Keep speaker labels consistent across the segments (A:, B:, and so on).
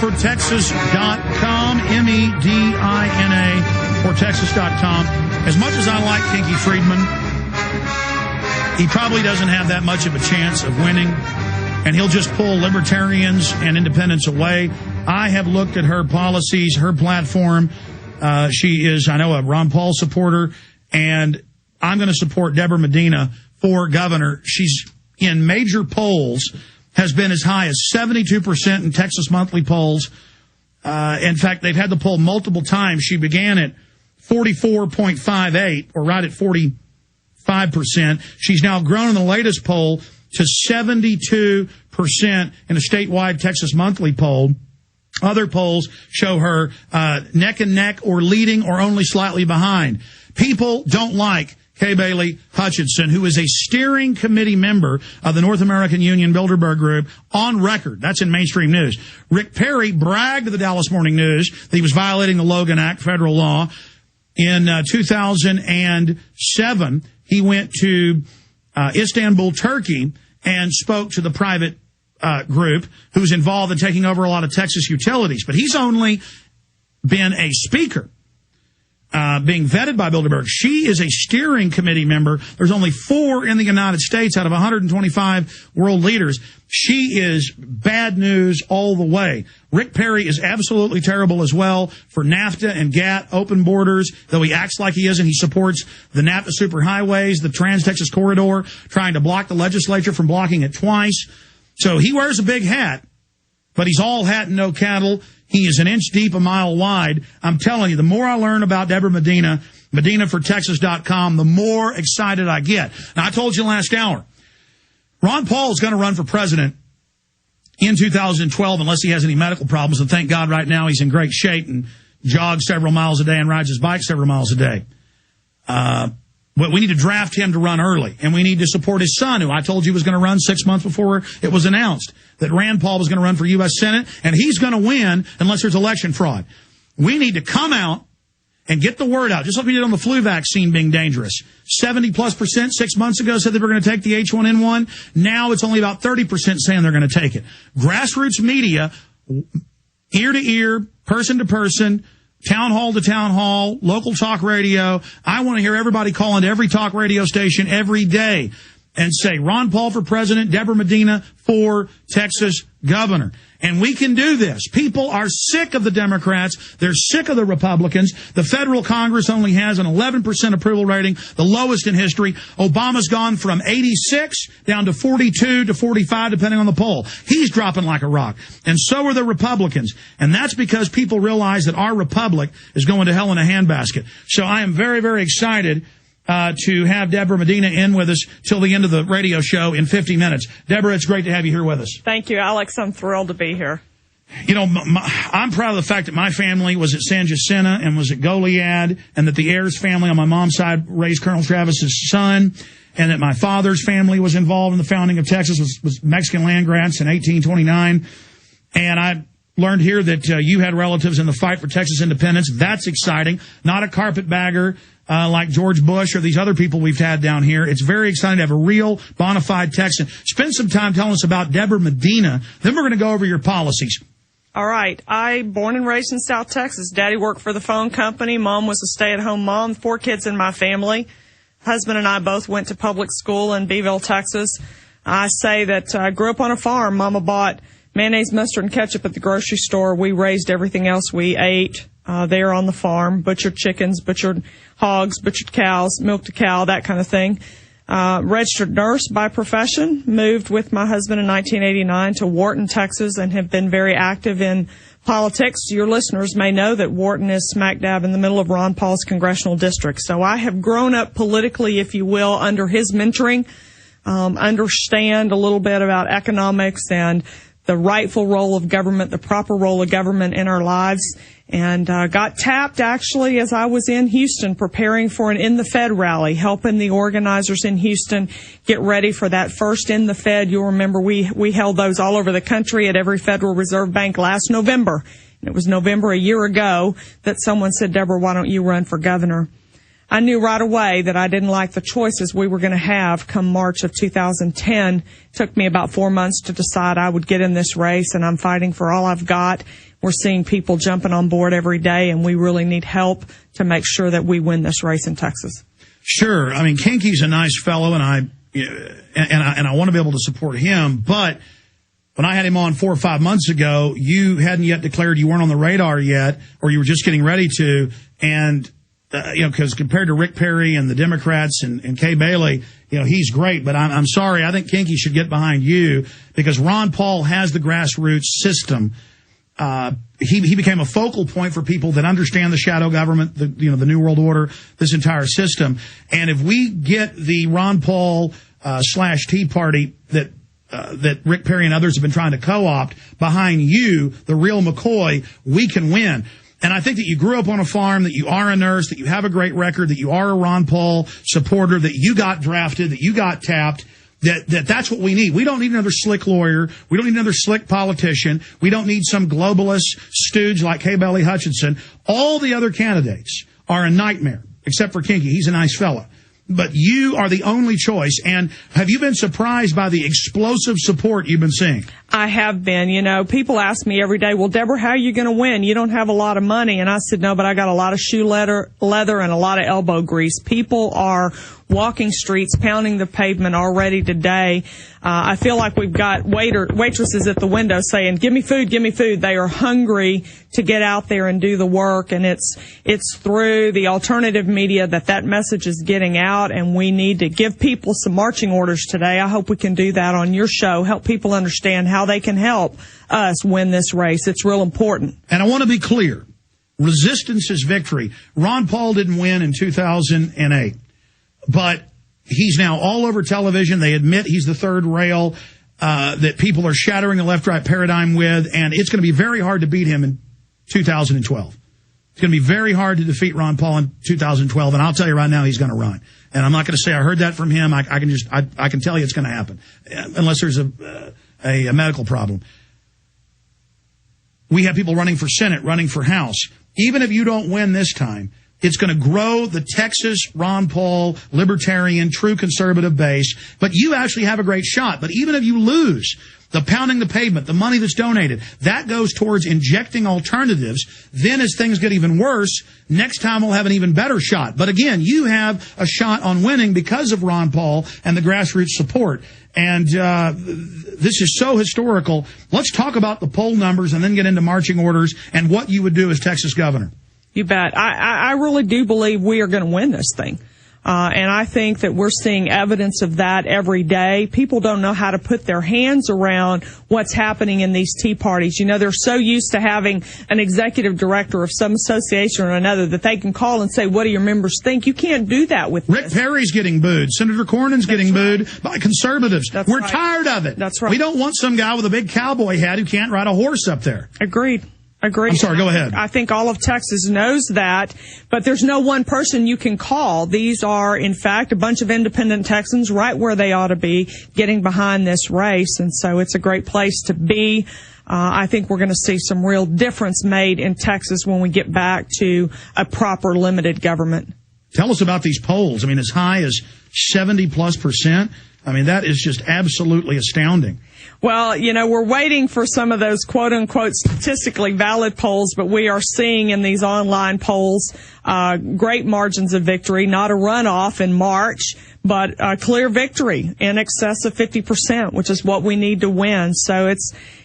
A: MedinaForTexas.com, MEDINA, or Texas.com. As much as I like Kinky Friedman, he probably doesn't have that much of a chance of winning, and he'll just pull libertarians and independents away. I have looked at her policies, her platform. She is, I know, a Ron Paul supporter, and I'm going to support Debra Medina for governor. She's in major polls, has been as high as 72% in Texas monthly polls. In fact, they've had the poll multiple times. She began at 44.58, or right at 45%. She's now grown in the latest poll to 72% in a statewide Texas monthly poll. Other polls show her neck and neck, or leading, or only slightly behind. People don't like Kay Bailey Hutchinson, who is a steering committee member of the North American Union Bilderberg Group, on record. That's in mainstream news. Rick Perry bragged to the Dallas Morning News that he was violating the Logan Act, federal law. In 2007, he went to Istanbul, Turkey, and spoke to the private group who's involved in taking over a lot of Texas utilities. But he's only been a speaker, being vetted by Bilderberg. She is a steering committee member. There's only 4 in the United States out of 125 world leaders. She is bad news all the way. Rick Perry is absolutely terrible as well for NAFTA and GATT, open borders, though he acts like he isn't. He supports the NAFTA superhighways, the Trans-Texas Corridor, trying to block the legislature from blocking it twice. So he wears a big hat, but he's all hat and no cattle. He is an inch deep, a mile wide. I'm telling you, the more I learn about Debra Medina, MedinaForTexas.com, the more excited I get. Now, I told you last hour, Ron Paul is going to run for president in 2012 unless he has any medical problems. And thank God right now he's in great shape and jogs several miles a day and rides his bike several miles a day. But we need to draft him to run early, and we need to support his son, who I told you was going to run 6 months before it was announced that Rand Paul was going to run for U.S. Senate, and he's going to win unless there's election fraud. We need to come out and get the word out, just like we did on the flu vaccine being dangerous. 70+% 6 months ago said they were going to take the H1N1. Now it's only about 30% saying they're going to take it. Grassroots media, ear to ear, person to person, town hall to town hall, local talk radio. I want to hear everybody call into every talk radio station every day and say, Ron Paul for president, Debra Medina for Texas governor. And we can do this. People are sick of the Democrats. They're sick of the Republicans. The federal Congress only has an 11% approval rating, the lowest in history. Obama's gone from 86 down to 42 to 45, depending on the poll. He's dropping like a rock. And so are the Republicans. And that's because people realize that our republic is going to hell in a handbasket. So I am very, very excited to have Debra Medina in with us till the end of the radio show in 50 minutes. Debra, it's great to have you here with us.
B: Thank you, Alex. I'm thrilled to be here.
A: You know, I'm proud of the fact that my family was at San Jacinto and was at Goliad, and that the Ayers family on my mom's side raised Colonel Travis's son, and that my father's family was involved in the founding of Texas, was Mexican land grants in 1829. And I learned here that you had relatives in the fight for Texas independence. That's exciting. Not a carpetbagger like George Bush or these other people we've had down here. It's very exciting to have a real bona fide Texan. Spend some time telling us about Debra Medina. Then we're going to go over your policies.
B: All right. I born and raised in South Texas. Daddy worked for the phone company. Mom was a stay-at-home mom. 4 kids in my family. Husband and I both went to public school in Beeville, Texas. I say that I grew up on a farm. Mama bought mayonnaise, mustard, and ketchup at the grocery store. We raised everything else we ate there on the farm. Butchered chickens, butchered hogs, butchered cows, milked a cow, that kind of thing. Registered nurse by profession. Moved with my husband in 1989 to Wharton, Texas, and have been very active in politics. Your listeners may know that Wharton is smack dab in the middle of Ron Paul's congressional district. So I have grown up politically, if you will, under his mentoring, understand a little bit about economics and the rightful role of government, the proper role of government in our lives, and got tapped actually as I was in Houston preparing for an In the Fed rally, helping the organizers in Houston get ready for that first In the Fed. You'll remember we held those all over the country at every Federal Reserve Bank last November. And it was November a year ago that someone said, Deborah, why don't you run for governor? I knew right away that I didn't like the choices we were going to have come March of 2010. It took me about 4 months to decide I would get in this race, and I'm fighting for all I've got. We're seeing people jumping on board every day, and we really need help to make sure that we win this race in Texas.
A: Sure. I mean, Kinky's a nice fellow, and I want to be able to support him, but when I had him on 4 or 5 months ago, you hadn't yet declared you weren't on the radar yet, or you were just getting ready to, and because compared to Rick Perry and the Democrats and Kay Bailey, he's great. But I'm sorry. I think Kinky should get behind you because Ron Paul has the grassroots system. He became a focal point for people that understand the shadow government, the New World Order, this entire system. And if we get the Ron Paul / Tea Party that Rick Perry and others have been trying to co-opt behind you, the real McCoy, we can win. And I think that you grew up on a farm, that you are a nurse, that you have a great record, that you are a Ron Paul supporter, that you got drafted, that you got tapped, that's what we need. We don't need another slick lawyer. We don't need another slick politician. We don't need some globalist stooge like Kay Bailey Hutchinson. All the other candidates are a nightmare, except for Kinky. He's a nice fella. But you are the only choice. And have you been surprised by the explosive support you've been seeing?
B: I have been. People ask me every day, well, Deborah, how are you going to win? You don't have a lot of money. And I said, no, but I got a lot of shoe leather and a lot of elbow grease. People are walking streets, pounding the pavement already today. I feel like we've got waitresses at the window saying, give me food, give me food. They are hungry to get out there and do the work. And it's through the alternative media that message is getting out. And we need to give people some marching orders today. I hope we can do that on your show, help people understand how they can help us win this race. It's real important.
A: And I want to be clear. Resistance is victory. Ron Paul didn't win in 2008. But he's now all over television. They admit he's the third rail that people are shattering the left-right paradigm with, and it's going to be very hard to beat him in 2012. It's going to be very hard to defeat Ron Paul in 2012, and I'll tell you right now he's going to run. And I'm not going to say I heard that from him. I can tell you it's going to happen, unless there's a medical problem. We have people running for Senate, running for House. Even if you don't win this time, it's going to grow the Texas Ron Paul libertarian, true conservative base. But you actually have a great shot. But even if you lose, the pounding the pavement, the money that's donated, that goes towards injecting alternatives. Then as things get even worse, next time we'll have an even better shot. But again, you have a shot on winning because of Ron Paul and the grassroots support. And this is so historical. Let's talk about the poll numbers and then get into marching orders and what you would do as Texas governor.
B: You bet. I really do believe we are going to win this thing. And I think that we're seeing evidence of that every day. People don't know how to put their hands around what's happening in these tea parties. They're so used to having an executive director of some association or another that they can call and say, what do your members think? You can't do that with
A: Rick Perry's getting booed. Senator Cornyn's getting booed by conservatives. We're tired of it.
B: That's right.
A: We don't want some guy with a big cowboy hat who can't ride a horse up there.
B: Agreed.
A: I'm sorry, go ahead.
B: I think all of Texas knows that, but there's no one person you can call. These are, in fact, a bunch of independent Texans right where they ought to be getting behind this race, and so it's a great place to be. I think we're going to see some real difference made in Texas when we get back to a proper limited government.
A: Tell us about these polls. I mean, as high as 70+%. I mean, that is just absolutely astounding.
B: Well, we're waiting for some of those quote-unquote statistically valid polls, but we are seeing in these online polls great margins of victory, not a runoff in March, but a clear victory in excess of 50%, which is what we need to win. So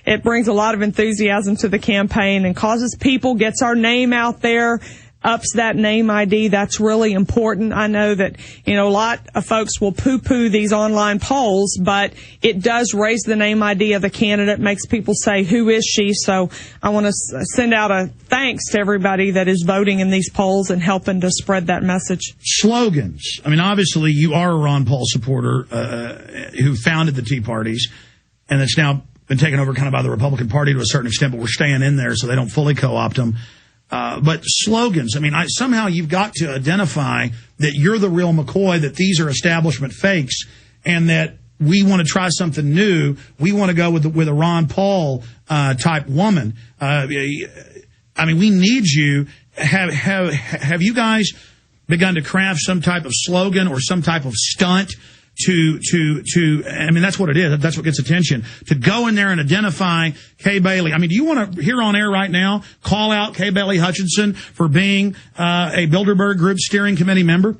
B: it brings a lot of enthusiasm to the campaign and causes people, gets our name out there, ups that name ID. That's really important. I know that, a lot of folks will poo-poo these online polls, but it does raise the name ID of the candidate, makes people say, who is she? So I want to send out a thanks to everybody that is voting in these polls and helping to spread that message.
A: Slogans. I mean, obviously you are a Ron Paul supporter who founded the Tea Parties, and it's now been taken over kind of by the Republican Party to a certain extent, but we're staying in there so they don't fully co-opt them. But slogans, I mean, somehow you've got to identify that you're the real McCoy, that these are establishment fakes, and that we want to try something new. We want to go with a Ron Paul type woman. I mean, we need you. Have you guys begun to craft some type of slogan or some type of stunt I mean, that's what it is. That's what gets attention. To go in there and identify Kay Bailey. I mean, do you want to, here on air right now, call out Kay Bailey Hutchinson for being a Bilderberg Group steering committee member?